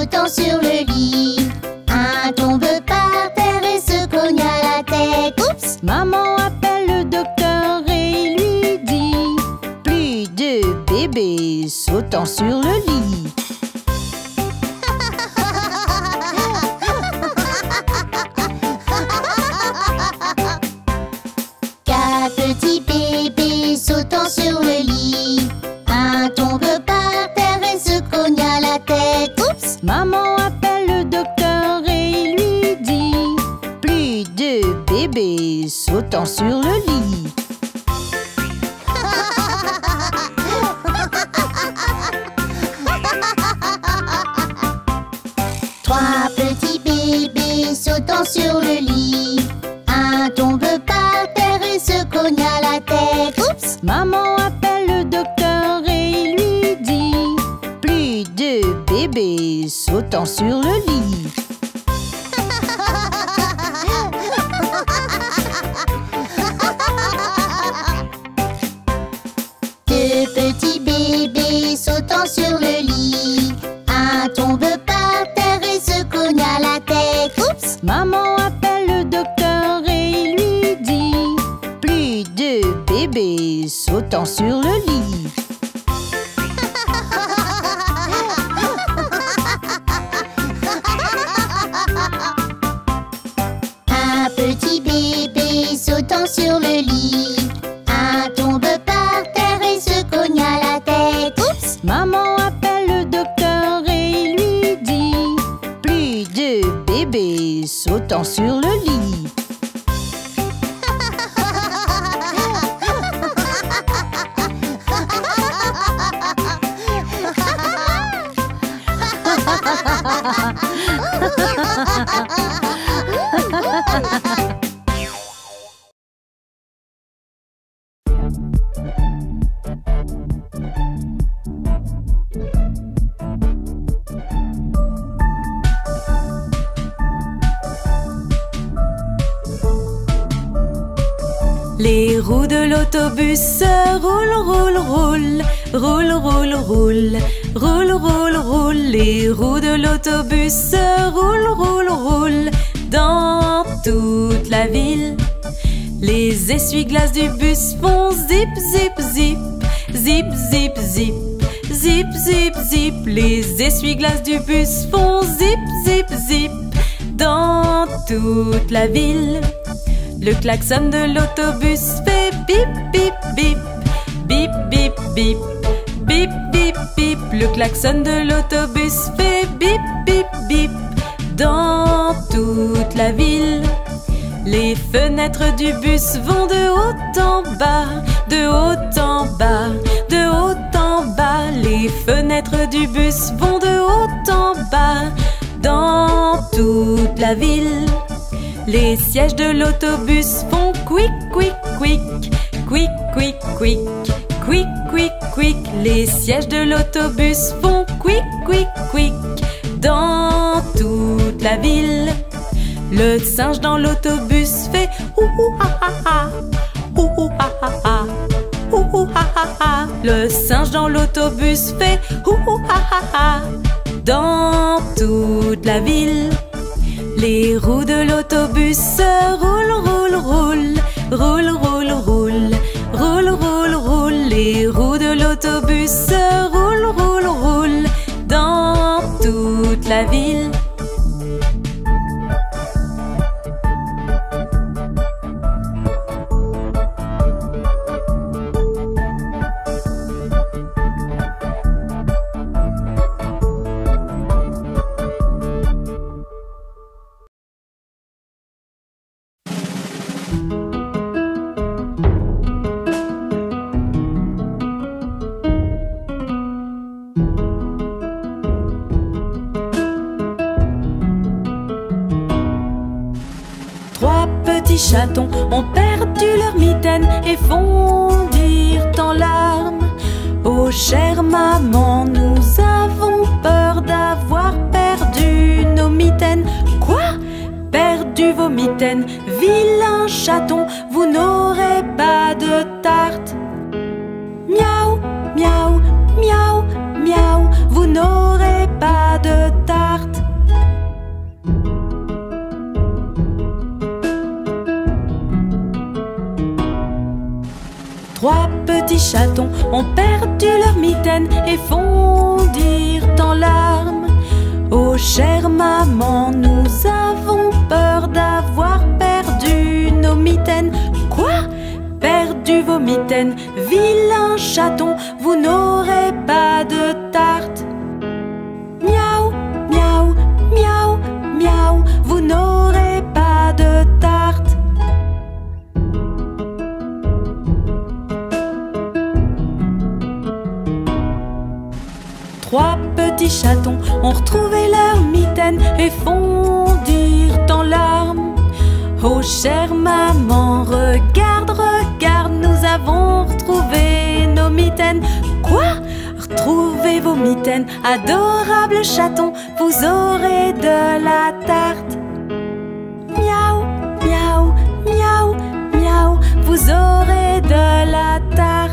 sautant sur le lit. Un tombe par terre et se cogne à la tête. Oups! Maman appelle le docteur et lui dit: plus de bébés sautant sur le lit. Quatre petits bébés sautant sur le lit. Un tombe par terre et se cogne à la tête. Oups! Maman appelle le docteur et lui dit: plus de bébés sautant sur le lit. Trois petits bébés sautant sur le lit. Un tombe par terre et se cogne à la tête. Oups! Maman appelle le docteur et lui dit: plus de bébés sautant sur le lit. Deux petits bébés sautant sur le lit. Un tombe par terre et se cogne à la tête. Oups! Maman appelle le docteur et lui dit: plus de bébés sautant sur le lit. Un petit bébé sautant sur le lit. Un tombe par terre et se cogne à la tête. Oups! Maman appelle le docteur et lui dit: plus de bébés sautant sur le lit. Les roues de l'autobus roulent, roulent, roulent, roulent, roulent, roulent, roulent, roulent, roulent. Les roues de l'autobus roulent, roulent, roulent dans toute la ville. Les essuie-glaces du bus font zip, zip, zip, zip, zip, zip, zip, zip, zip. Les essuie-glaces du bus font zip, zip, zip dans toute la ville. Le klaxon de l'autobus fait bip, bip, bip, bip, bip, bip, bip, bip, bip. Le klaxon de l'autobus fait bip, bip, bip dans toute la ville. Les fenêtres du bus vont de haut en bas, de haut en bas, de haut en bas. Les fenêtres du bus vont de haut en bas dans toute la ville. Les sièges de l'autobus font quick, quick, quick, quick, quick, quick, quick, quick, quick. Les sièges de l'autobus font quick, quick, quick dans toute la ville. Le singe dans l'autobus fait ouhou ha ha ha, ouhou ha ha ha, ouhou ha ha ha. Le singe dans l'autobus fait ouhou ha ha ha dans toute la ville. Les roues de l'autobus roulent, roulent, roulent, roulent, roulent, roulent, roulent, roulent, roulent. Les roues de l'autobus roulent, roulent, roulent dans toute la ville. Chatons ont perdu leur mitaine et fondirent en larmes. Oh chère maman, nous avons peur d'avoir perdu nos mitaines. Quoi? Perdu vos mitaines? Vilain chaton, vous n'aurez pas de tarte. Miaou, miaou, miaou, miaou, vous n'aurez pas de tarte. chatons ont perdu leur mitaine et fondirent en larmes. Oh chère maman, nous avons peur d'avoir perdu nos mitaines. Quoi? Perdu vos mitaines? Vilain chaton, vous n'aurez pas de tarte. Miaou, miaou, miaou, miaou, vous n'aurez pas de tarte. Trois petits chatons ont retrouvé leur mitaine et fondirent en larmes. Oh chère maman, regarde, regarde, nous avons retrouvé nos mitaines. Quoi? Retrouvez vos mitaines, adorables chatons, vous aurez de la tarte. Miaou, miaou, miaou, miaou, vous aurez de la tarte.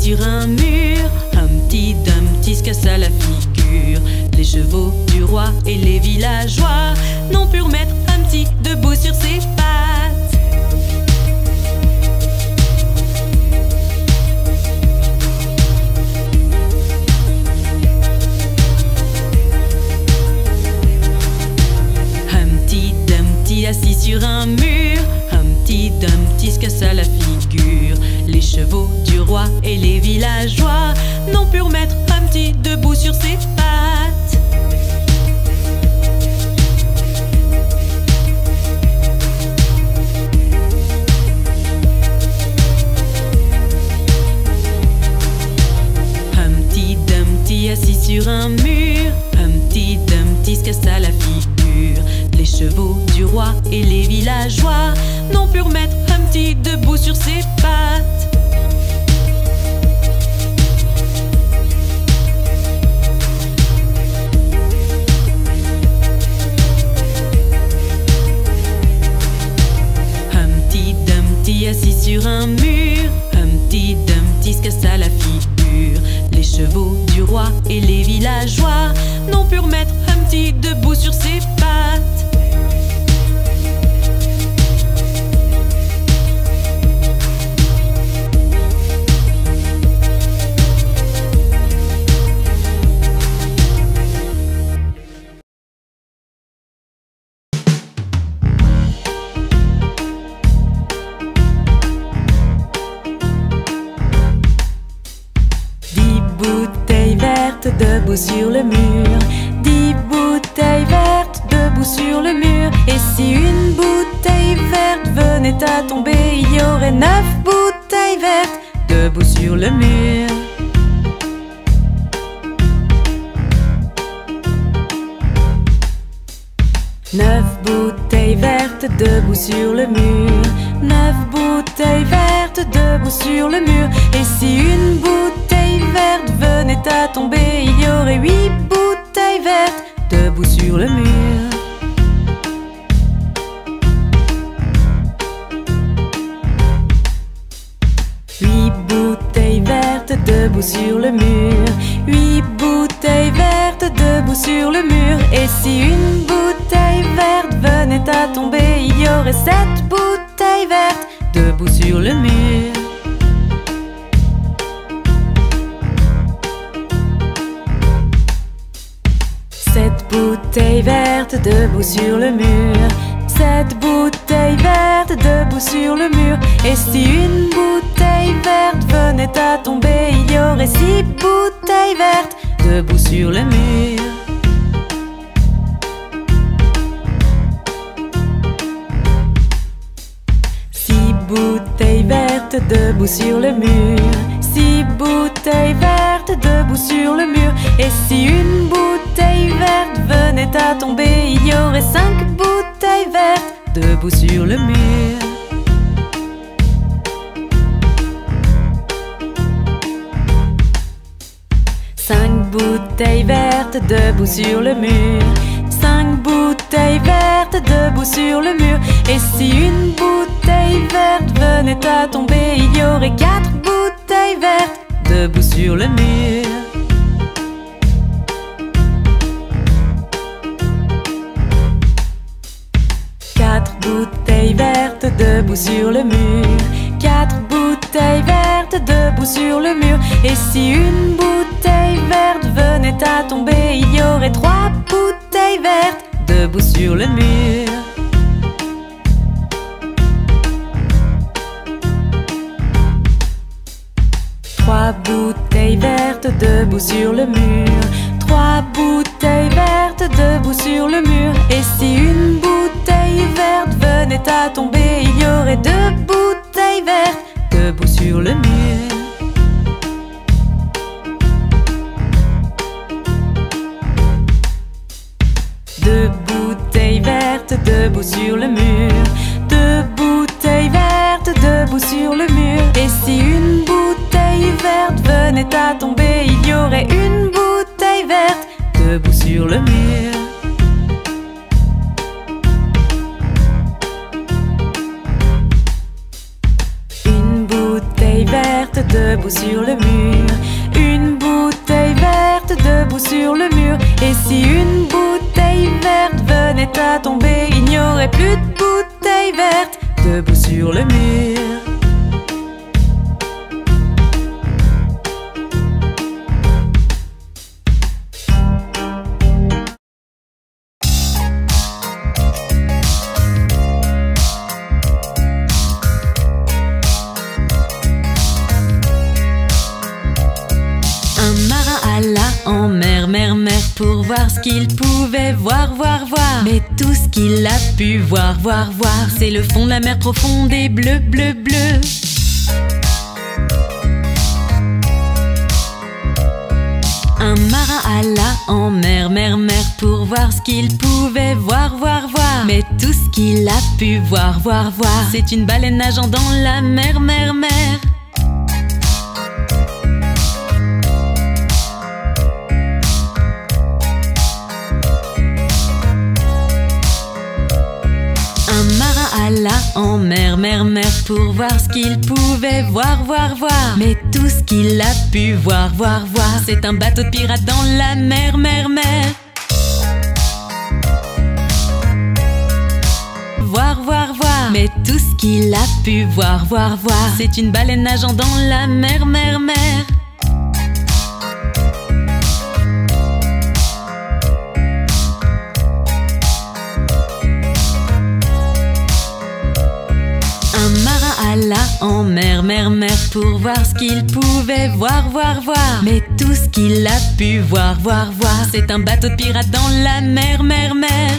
Sur un mur, Humpty Dumpty se cassa la figure. Les chevaux du roi et les villageois n'ont pu remettre Humpty debout sur ses pattes. Humpty Dumpty assis sur un mur, Humpty Dumpty se cassa la figure. Les chevaux du roi et les villageois n'ont pu remettre Humpty debout sur ses pattes. Humpty Dumpty assis sur un mur, Humpty Dumpty se cassa la figure. Les chevaux du roi et les villageois n'ont pu remettre Humpty debout sur ses pattes. Humpty Dumpty assis sur un mur, Humpty Dumpty se cassa la figure. Les chevaux du roi et les villageois n'ont pu remettre Humpty debout sur ses pattes. Debout sur le mur, 10 bouteilles vertes debout sur le mur. Et si une bouteille verte venait à tomber, il y aurait 9 bouteilles vertes debout sur le mur. Neuf bouteilles vertes debout sur le mur, 9 bouteilles vertes debout sur le mur. Et si une bouteille verte venait à tomber, il y aurait 8 bouteilles vertes debout sur le mur. Huit bouteilles vertes debout sur le mur, 8 bouteilles vertes debout sur le mur. Et si une bouteille verte venait à tomber, il y aurait 7 bouteilles vertes debout sur le mur. Sept bouteilles vertes debout sur le mur, 7 bouteilles vertes debout sur le mur. Et si une bouteille verte venait à tomber, il y aurait 6 bouteilles vertes debout sur le mur. Bouteilles vertes debout sur le mur, 6 bouteilles vertes debout debout sur le mur. Et si une bouteille verte venait à tomber, il y aurait 5 bouteilles vertes debout sur le mur. Cinq bouteilles vertes debout sur le mur. 5 bouteilles vertes debout sur le mur. Et si une bouteille verte venait à tomber, il y aurait 4 bouteilles vertes debout sur le mur. Quatre bouteilles vertes debout sur le mur. 4 bouteilles vertes debout sur le mur. Et si une bouteille verte venait à tomber, il y aurait 3 bouteilles vertes debout sur le mur. Trois bouteilles vertes debout sur le mur. 3 bouteilles vertes debout sur le mur. Et si une bouteille verte venait à tomber, il y aurait 2 bouteilles vertes debout sur le mur. Deux bouteilles vertes debout sur le mur. 2 bouteilles vertes debout sur le mur. Et si une bouteille verte venait à tomber, il y aurait une bouteille verte debout sur le mur. Une bouteille verte debout sur le mur. Une bouteille verte debout sur le mur. Et si une bouteille verte venait à tomber, il n'y aurait plus de bouteille verte debout sur le mur. En mer, mer, mer, pour voir ce qu'il pouvait voir, voir, voir. Mais tout ce qu'il a pu voir, voir, voir, c'est le fond de la mer profonde et bleu, bleu, bleu. Un marin alla en mer, mer, mer, pour voir ce qu'il pouvait voir, voir, voir. Mais tout ce qu'il a pu voir, voir, voir, c'est une baleine nageant dans la mer, mer, mer. Alla en mer, mer, mer, pour voir ce qu'il pouvait voir, voir, voir. Mais tout ce qu'il a pu voir, voir, voir, c'est un bateau de pirate dans la mer, mer, mer. Voir, voir, voir. Mais tout ce qu'il a pu voir, voir, voir, c'est une baleine nageant dans la mer, mer, mer. Alla en mer, mer, mer, pour voir ce qu'il pouvait voir, voir, voir. Mais tout ce qu'il a pu voir, voir, voir, c'est un bateau de pirate dans la mer, mer, mer.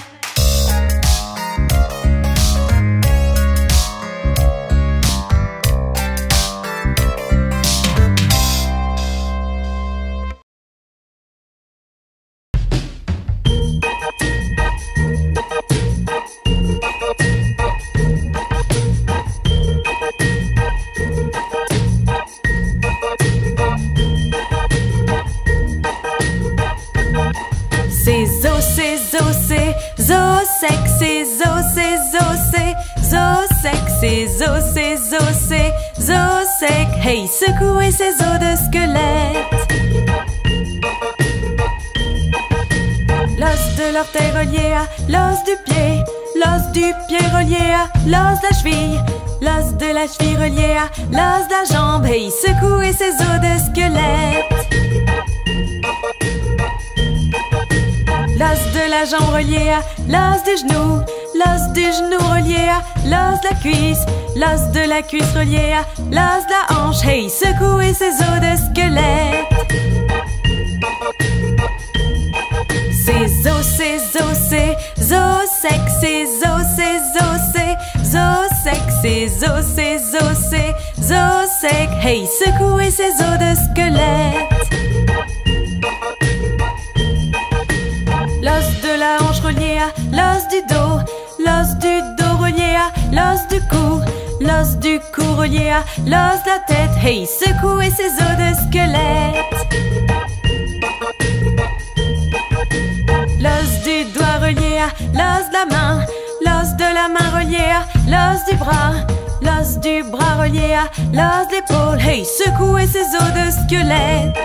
Zo sec, hey, secouez ces os de squelette. L'os de l'orteil relié à l'os du pied, l'os du pied relié à l'os de la cheville, l'os de la cheville relié à l'os de la jambe, hey, secouez ces os de squelette. L'os de la jambe relié à l'os du genou, l'os du genou relié à l'os de la cuisse, l'os de la cuisse relié à l'os de la hanche, hey, secouez ces os de squelette. Ces os sec, ces os sec, hey, secouez ces os de squelette. relié à l'os du dos, l'os du dos relié à l'os du cou, l'os du cou relié à l'os de la tête. Hey, secouez ses os de squelette. L'os du doigt relié à l'os de la main, l'os de la main relié à l'os du bras, l'os du bras relié à l'os de l'épaule. Hey, secouez ses os de squelette.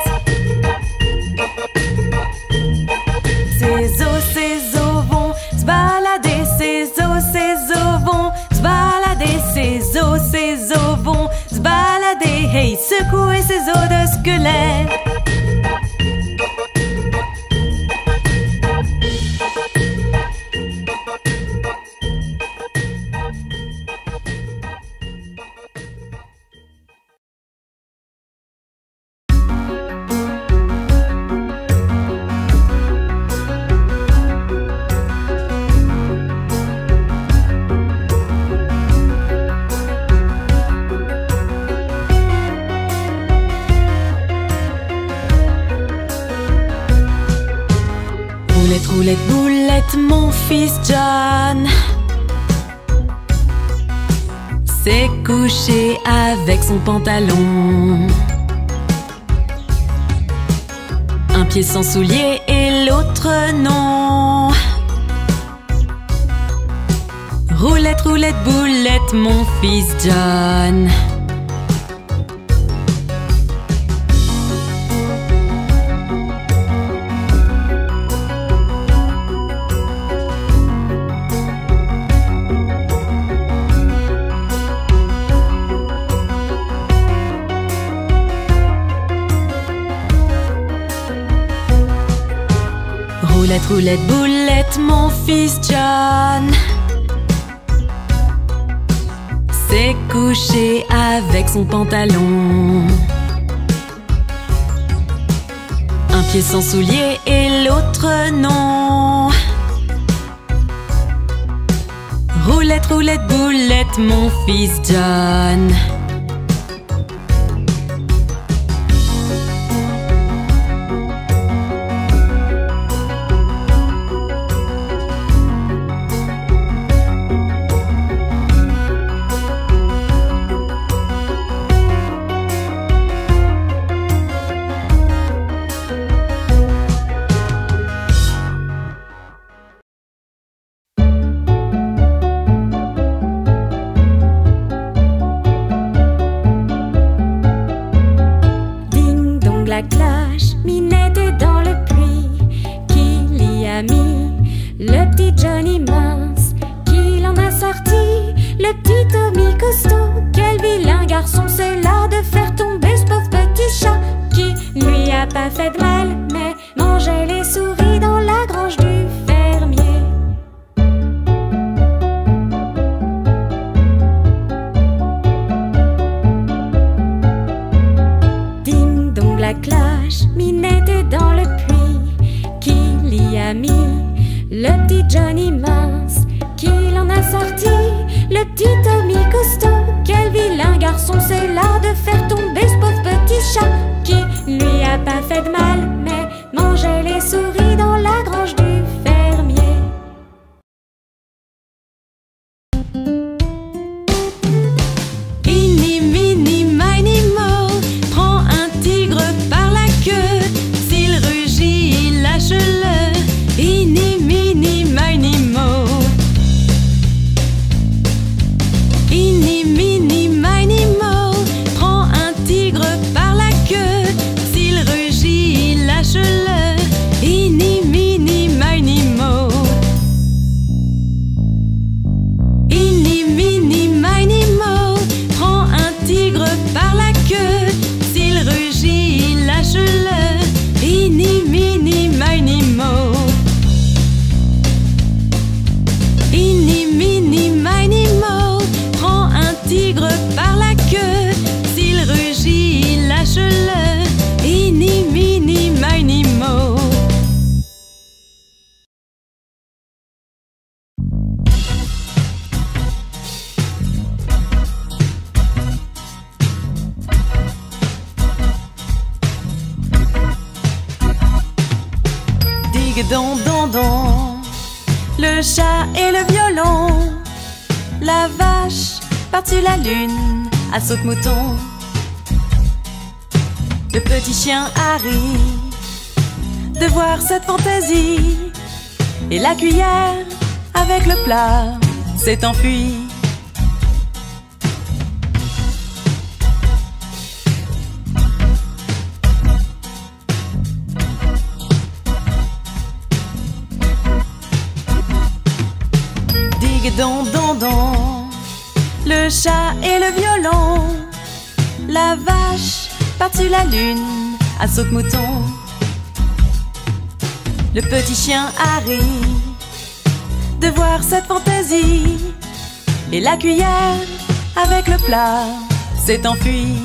Ses os vont se balader, ses os vont se balader, ses os vont se balader. Hey, secouez ses os de squelette. Roulette, roulette, boulette, mon fils John s'est couché avec son pantalon. Un pied sans soulier et l'autre non. Roulette, roulette, boulette, mon fils John. Roulette, roulette, boulette, mon fils John s'est couché avec son pantalon. Un pied sans soulier et l'autre non. Roulette, roulette, boulette, mon fils John. La cloche, Minette est dans le puits. Qui l'y a mis? Le petit Johnny mince. Qui l'en a sorti? Le petit Tommy costaud. Quel vilain garçon, c'est là de faire tomber ce pauvre petit chat. Qui lui a pas fait de mal, mais mangeait les souris dans la grange du fermier. Ding dong la cloche, Minette est dans le puits. Qui l'y a mis? Le petit Johnny mince. Qui l'en a sorti? Le petit Tommy costaud. Quel vilain garçon, c'est là de faire tomber ce pauvre petit chat. Qui lui a pas fait de mal, mais mangeait les souris dans la grange du fermier. Inni, mini, miny, mo, prends un tigre par la queue. S'il rugit, lâche-le. Inni, mini, miny, mo. Inni, mini, miny, mo, prends un tigre par la queue. S'il rugit, lâche-le. Inni, mini, miny, mo. Inni, mini, miny, mo, prends un tigre par la queue. S'il rugit, lâche-le. Inni, mini, miny, mo. Inni, mini, miny, mo, prends un tigre par la queue. S'il rugit, lâche-le. Inni, mini, miny, mo. Dig don don don, le chat et le violon, la vache par-dessus la lune, à saute-mouton. Le petit chien Harry, de voir cette fantaisie, et la cuillère avec le plat s'est enfuie. Don, don, don, le chat et le violon, la vache par-dessus la lune, à saute-mouton. Le petit chien Harry, de voir cette fantaisie, et la cuillère avec le plat s'est enfuie.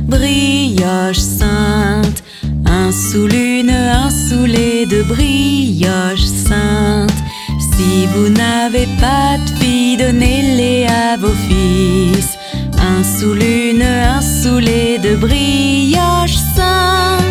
Brioche sainte, un sous l'une, un sous les deux, brioche sainte. Si vous n'avez pas de filles, donnez-les à vos fils. Un sous l'une, un sous les deux, brioche sainte.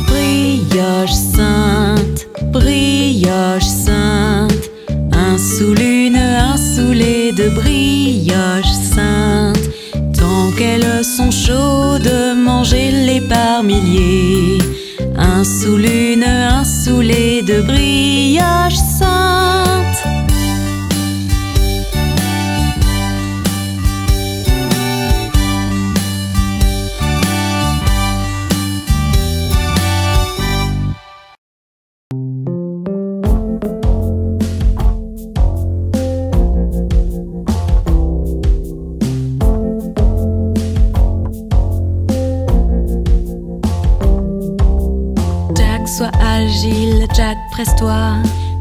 Brioche sainte, brioche sainte, un sous l'une, un sous les deux, brioche sainte. Tant qu'elles sont chaudes, mangez-les par milliers. Un sous l'une, un sous les deux, brioche sainte. Sois agile, Jack, presse-toi.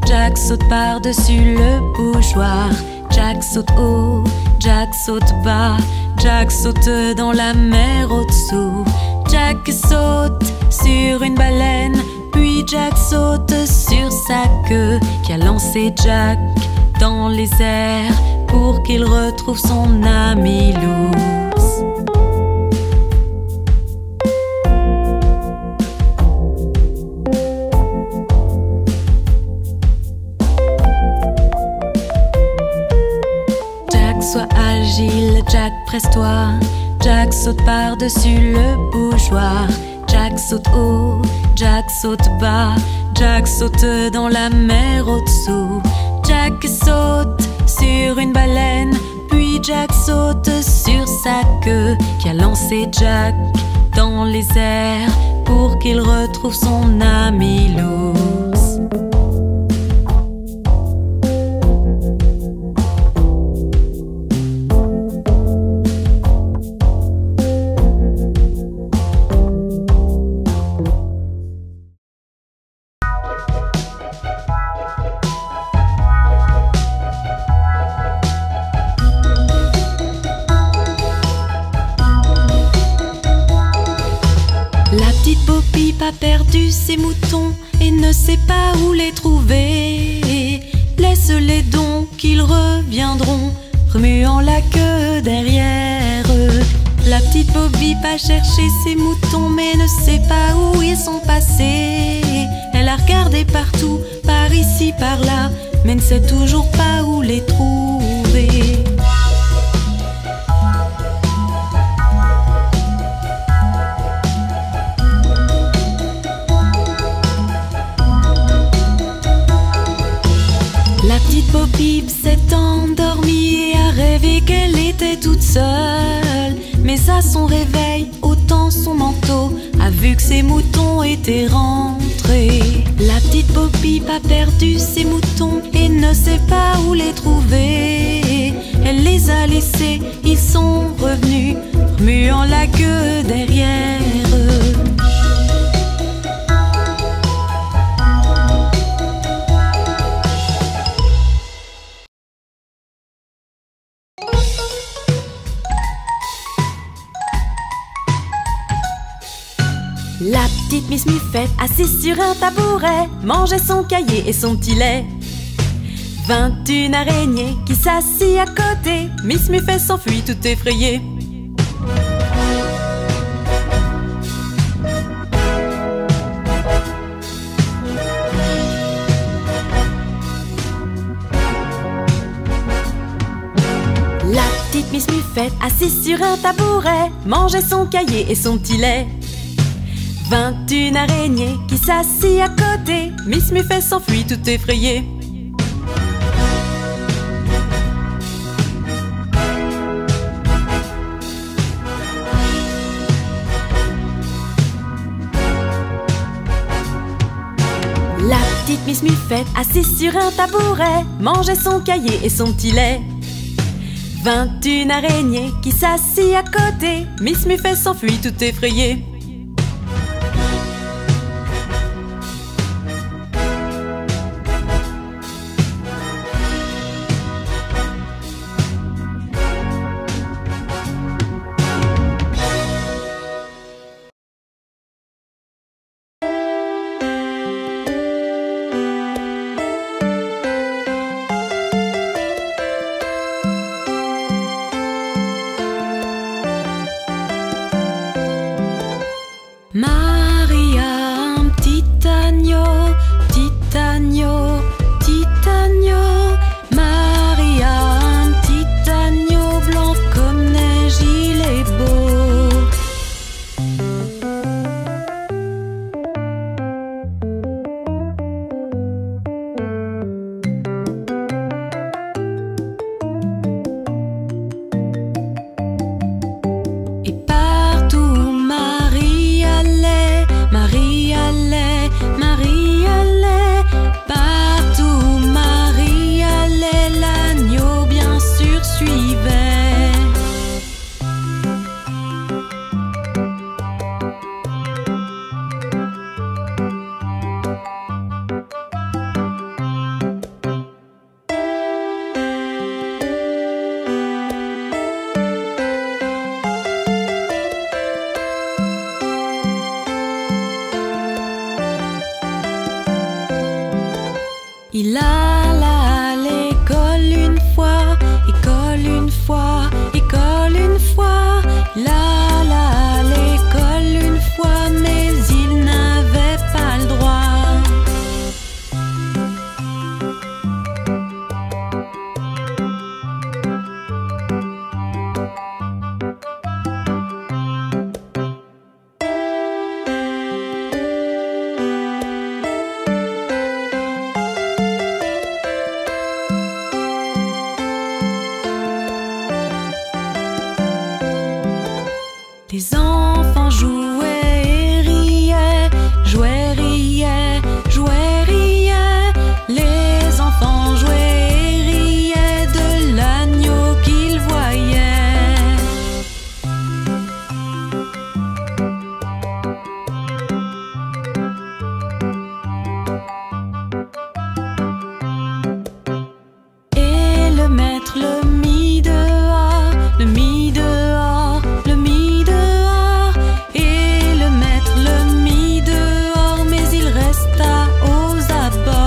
Jack saute par-dessus le bougeoir. Jack saute haut, Jack saute bas. Jack saute dans la mer au-dessous. Jack saute sur une baleine, puis Jack saute sur sa queue qui a lancé Jack dans les airs pour qu'il retrouve son ami l'ours. Sois agile, Jack, presse-toi. Jack saute par-dessus le bougeoir. Jack saute haut, Jack saute bas. Jack saute dans la mer au-dessous. Jack saute sur une baleine, puis Jack saute sur sa queue qui a lancé Jack dans les airs pour qu'il retrouve son ami l'ours. A perdu ses moutons et ne sait pas où les trouver. Laisse-les donc, ils reviendront, remuant la queue derrière eux. La petite Bobby va chercher ses moutons mais ne sait pas où ils sont passés. Elle a regardé partout, par ici, par là, mais ne sait toujours pas où les trouver. La petite Bobby s'est endormie et a rêvé qu'elle était toute seule. Mais à son réveil, ôtant son manteau, a vu que ses moutons étaient rentrés. La petite Bo-Peep a perdu ses moutons et ne sait pas où les trouver. Elle les a laissés, ils sont revenus, remuant la queue derrière eux. La petite Miss Muffette, assise sur un tabouret, mangeait son cahier et son petit lait. 21 araignées qui s'assit à côté, Miss Muffette s'enfuit tout effrayée. La petite Miss Muffette, assise sur un tabouret, mangeait son cahier et son petit lait. 21 araignées qui s'assit à côté, Miss Muffette s'enfuit tout effrayée. La petite Miss Muffette, assise sur un tabouret, mangeait son cahier et son petit lait. 21 araignées qui s'assit à côté, Miss Muffette s'enfuit tout effrayée. Maria, un petit agneau, petit agneau, petit agneau. Maria, un petit agneau blanc comme neige, il est beau. Et partout où Marie allait, Marie allait, Marie allait. Partout où Marie allait, l'agneau bien sûr suivait. Il alla à l'école une fois, école une fois, école une fois. Il alla à l'école une fois, mais il n'avait pas le droit. Les enfants jouaient et riaient, jouaient, riaient, jouaient, riaient. Les enfants jouaient et riaient de l'agneau qu'ils voyaient. Et le maître le mit dehors, le mit dehors, le mit dehors. Et le maître le mit dehors, mais il resta aux abords.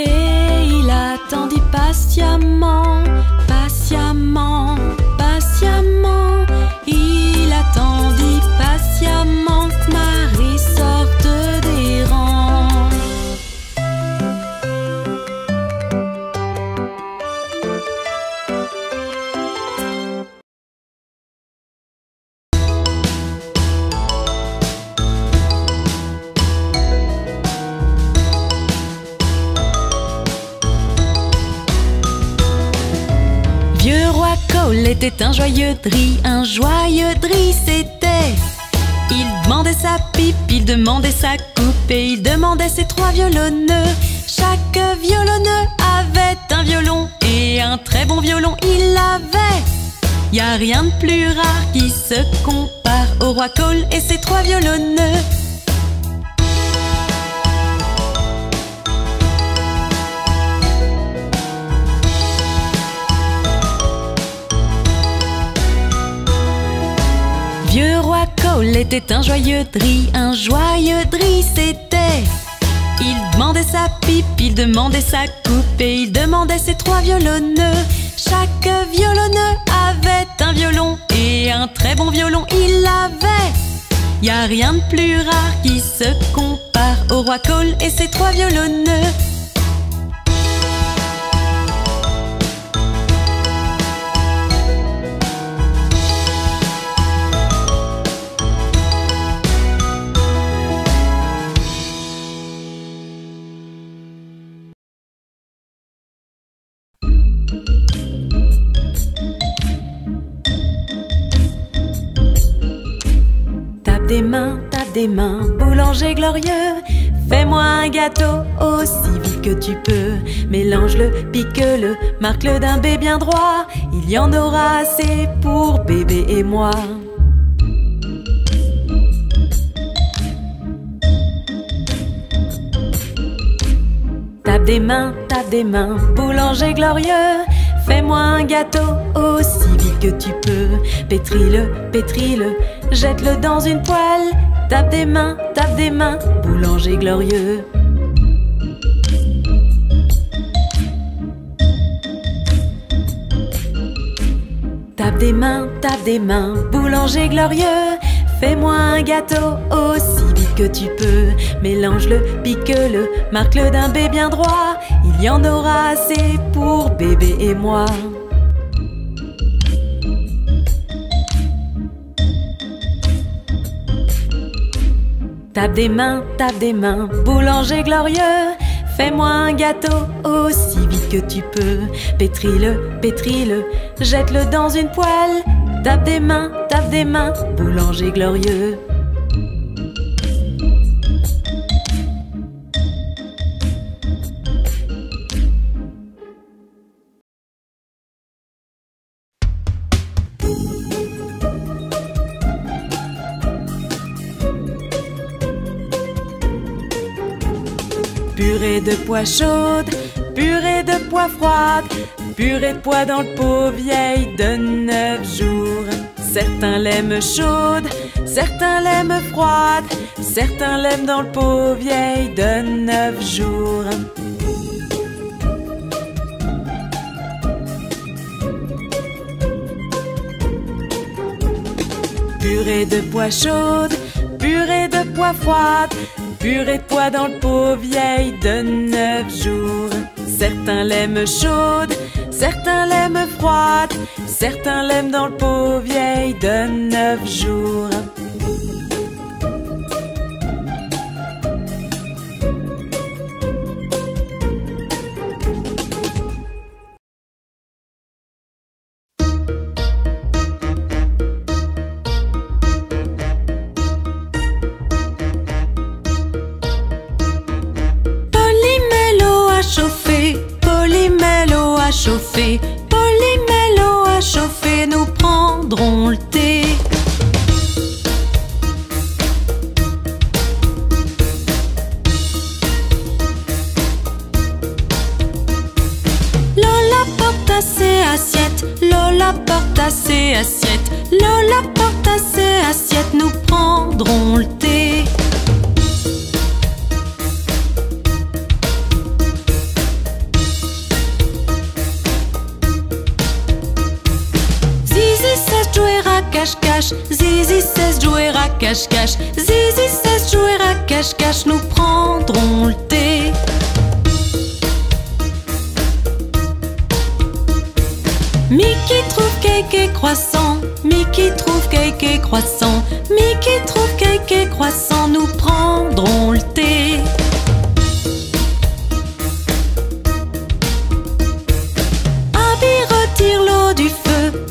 Et il attendit patiemment, patiemment, patiemment. Il attendit patiemment que Marie sorte des Cole était un joyeux dri, c'était. Il demandait sa pipe, il demandait sa coupe et il demandait ses 3 violonneux. Chaque violonneux avait un violon et un très bon violon il avait. Y a rien de plus rare qui se compare au roi Cole et ses 3 violonneux. Vieux roi Cole était un joyeux dri, c'était. Il demandait sa pipe, il demandait sa coupe et il demandait ses 3 violonneux. Chaque violonneux avait un violon et un très bon violon il avait. Y a rien de plus rare qui se compare au roi Cole et ses 3 violonneux. Tape des mains, boulanger glorieux. Fais-moi un gâteau aussi vite que tu peux. Mélange-le, pique-le, marque-le d'un B bien droit. Il y en aura assez pour bébé et moi. Tape des mains, boulanger glorieux. Fais-moi un gâteau aussi vite que tu peux. Pétris-le, jette-le dans une poêle. Tape des mains, boulanger glorieux. Tape des mains, boulanger glorieux. Fais-moi un gâteau aussi vite que tu peux. Mélange-le, pique-le, marque-le d'un B bien droit. Il y en aura assez pour bébé et moi. Tape des mains, boulanger glorieux. Fais-moi un gâteau aussi vite que tu peux. Pétris-le, jette-le dans une poêle. Tape des mains, boulanger glorieux. Purée de pois chaude, purée de pois froide, purée de pois dans le pot vieille de 9 jours. Certains l'aiment chaude, certains l'aiment froide, certains l'aiment dans le pot vieille de 9 jours. Purée de pois chaude, purée de pois froide, purée de pois dans le pot vieille de 9 jours. Certains l'aiment chaude, certains l'aiment froide, certains l'aiment dans le pot vieille de 9 jours. Chauffer, Polymélo à chauffer, nous prendrons le thé. Lola porte à ses assiettes, Lola porte à ses assiettes, Lola porte à ses assiettes, nous prendrons le thé. Cache-cache, Zizi cesse jouer à cache-cache, Zizi cesse jouer à cache-cache, nous prendrons le thé. Mickey trouve cake et croissant, Mickey trouve cake et croissant, Mickey trouve cake et croissant, nous prendrons le thé. Abby retire l'eau du feu,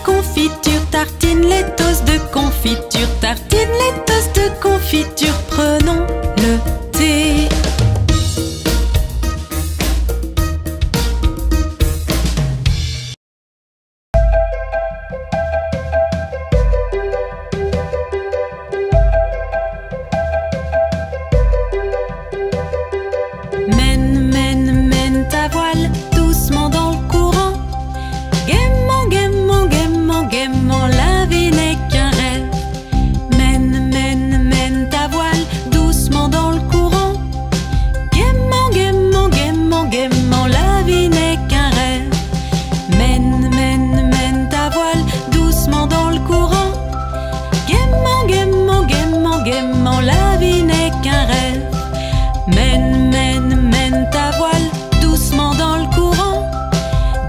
confiture, tartine les toasts de confiture, tartine les toasts de confiture, prenons le thé. Mène, mène, mène ta voile doucement dans le courant. Gaiement, gaiement, gaiement, gaiement, la vie n'est qu'un rêve. Mène, mène, mène ta voile doucement dans le courant. Gaiement, gaiement, gaiement, gaiement, la vie n'est qu'un rêve. Mène, mène, mène ta voile doucement dans le courant. Gaiement, gaiement, gaiement, gaiement, la vie n'est qu'un rêve. Mène, mène, mène ta voile doucement dans le courant.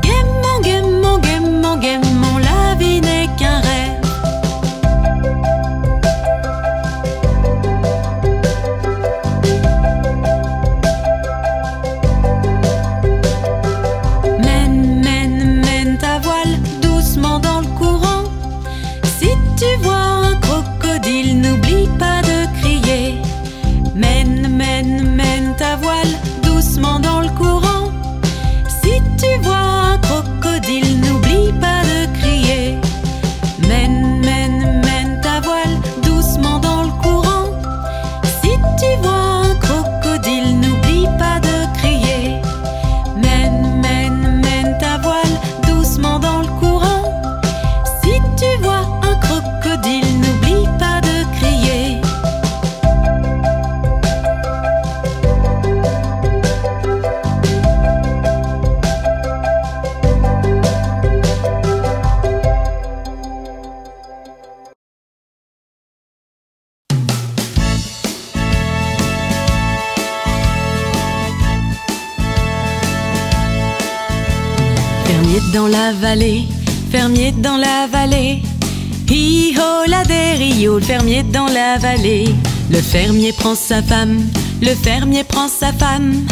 Gaiement, gaiement, gaiement, gaiement, la vie n'est qu'un rêve. Mène, mène, mène ta voile doucement dans le courant. Si tu vois un crocodile, n'oublie pas de crier. Mène, mène, mène ta voile doucement dans le courant. Si tu vois un crocodile, n'oublie pas de crier. Mène, mène, mène ta voile doucement dans le courant. Si tu vois un crocodile, n'oublie pas de crier. Mène, mène, mène ta voile doucement dans le courant. Si tu vois un crocodile, n'oublie pas de crier. Fermier dans la vallée, fermier dans la vallée. Hi-ho la des Rio, le fermier dans la vallée. Le fermier prend sa femme, le fermier prend sa femme.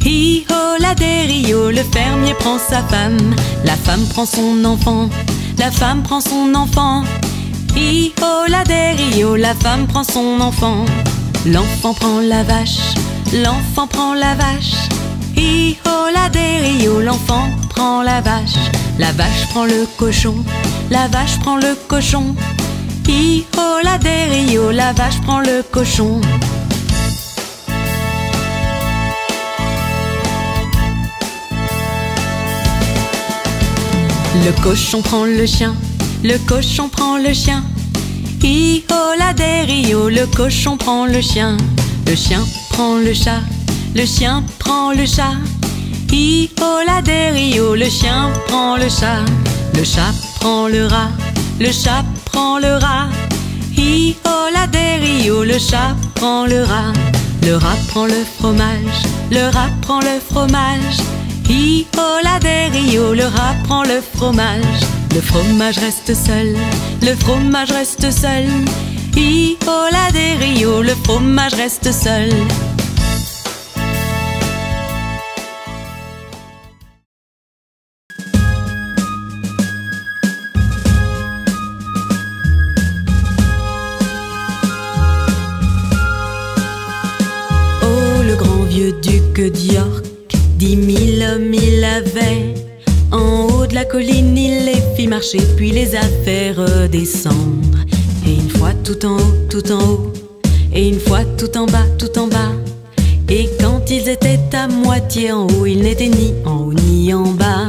Hi-ho la des Rio, le fermier prend sa femme. La femme prend son enfant, la femme prend son enfant. Hi-ho la des Rio, la femme prend son enfant. L'enfant prend la vache, l'enfant prend la vache. Hi-ho la des Rio, l'enfant prend la vache. La vache prend le cochon, la vache prend le cochon. Hi-ho la des Rio, la vache prend le cochon. Le cochon prend le chien, le cochon prend le chien. Hi-ho la des Rio, le cochon prend le chien. Le chien prend le chat, le chien prend le chat. Hi-ho la des Rio, le chien prend le chat. Le chat prend le rat, le chat prend le rat. Hi-ho la des Rio, le chat prend le rat. Le rat prend le fromage, le rat prend le fromage. Hi-ho la des Rio, le rat prend le fromage. Le fromage reste seul, le fromage reste seul. Hi-ho la des Rio, le fromage reste seul. Vieux duc d'York, 10 000 hommes il avait. En haut de la colline, il les fit marcher, puis les a fait redescendre. Et une fois tout en haut, tout en haut, et une fois tout en bas, tout en bas. Et quand ils étaient à moitié en haut, ils n'étaient ni en haut ni en bas.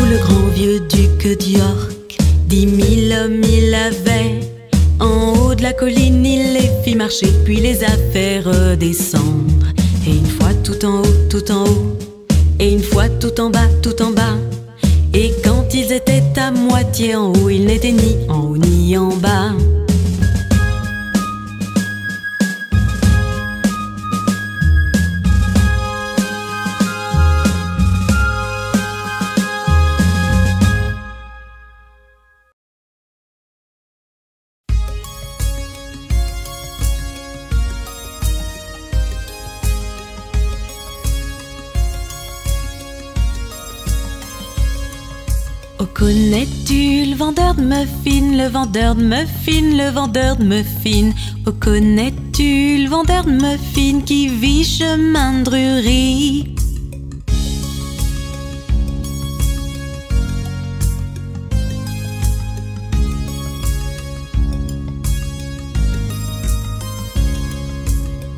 Le grand vieux duc d'York, 10 000 hommes il avait. En haut de la colline, il les fit marcher, puis les a fait redescendre. Et une fois tout en haut, tout en haut, et une fois tout en bas, tout en bas. Et quand ils étaient à moitié en haut, ils n'étaient ni en haut ni en bas. connais-tu le vendeur de muffins, le vendeur de muffins, le vendeur de muffins? Oh, connais-tu le vendeur de muffins qui vit chemin de Drury?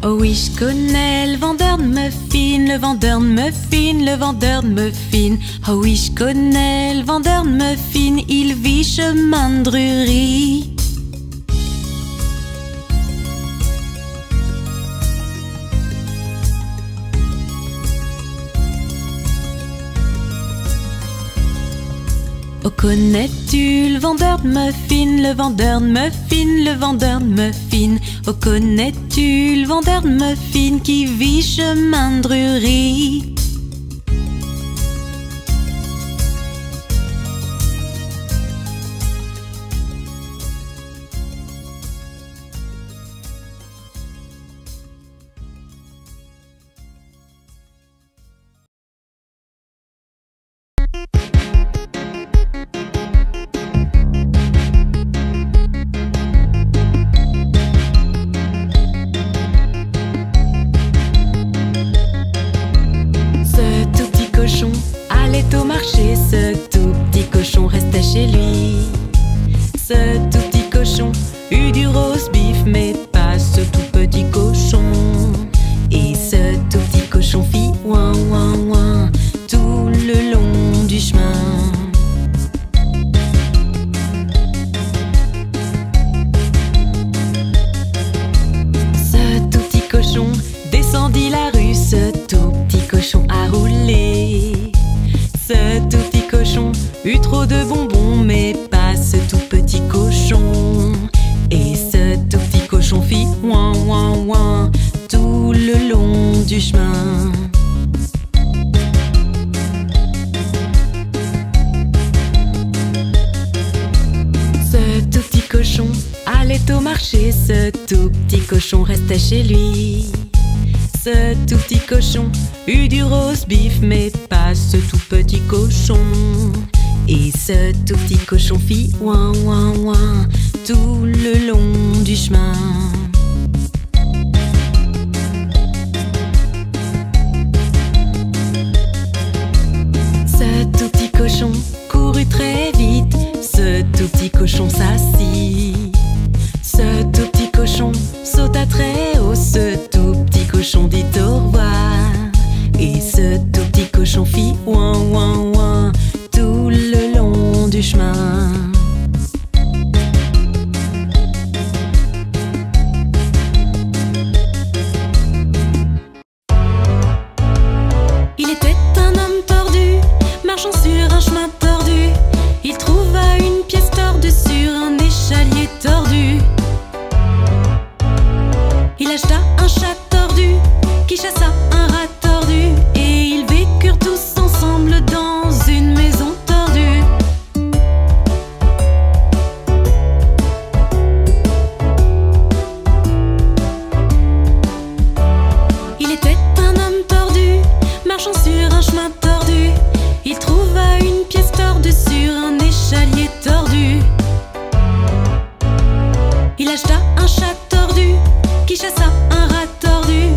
Oh oui, je connais le vendeur de muffins, le vendeur de muffins, le vendeur de muffins. Oh oui, je connais le vendeur de muffins, il vit chemin de Drury. Oh, connais-tu le vendeur de muffins, le vendeur de muffins, le vendeur de muffins? Oh, connais-tu le vendeur de muffins qui vit chemin de Drury? Au marché, ce tout petit cochon restait chez lui. Ce tout petit cochon eut du roast beef, mais pas ce tout petit cochon. Et ce tout petit cochon fit ouin ouin ouin tout le long du chemin. Ce tout petit cochon descendit la rue, ce tout petit cochon a roulé. Ce tout petit cochon eut trop de bonbons, mais pas ce tout petit cochon. Et ce tout petit cochon fit ouin ouin ouin tout le long du chemin. Ce tout petit cochon allait au marché, ce tout petit cochon restait chez lui. Ce tout petit cochon eut du roast beef, mais pas ce tout petit cochon. Et ce tout petit cochon fit ouin ouin ouin tout le long du chemin. Ce tout petit cochon courut très vite, ce tout petit cochon s'assit. Ce tout petit cochon sauta très haut, ce tout petit cochon dit au revoir. Et ce tout petit cochon fit ouin ouin ouin tout le long du chemin. Il était un homme tordu, marchant sur un chemin tordu. Il trouva une pièce tordue sur un échalier tordu. Il acheta un chat tordu qui chassa un rat tordu, et ils vécurent tous ensemble dans une maison tordue. Il était un homme tordu, marchant sur un chemin tordu. Il trouva une pièce tordue sur un échalier tordu. Il acheta un chat tordu qui chassa un rat tordu,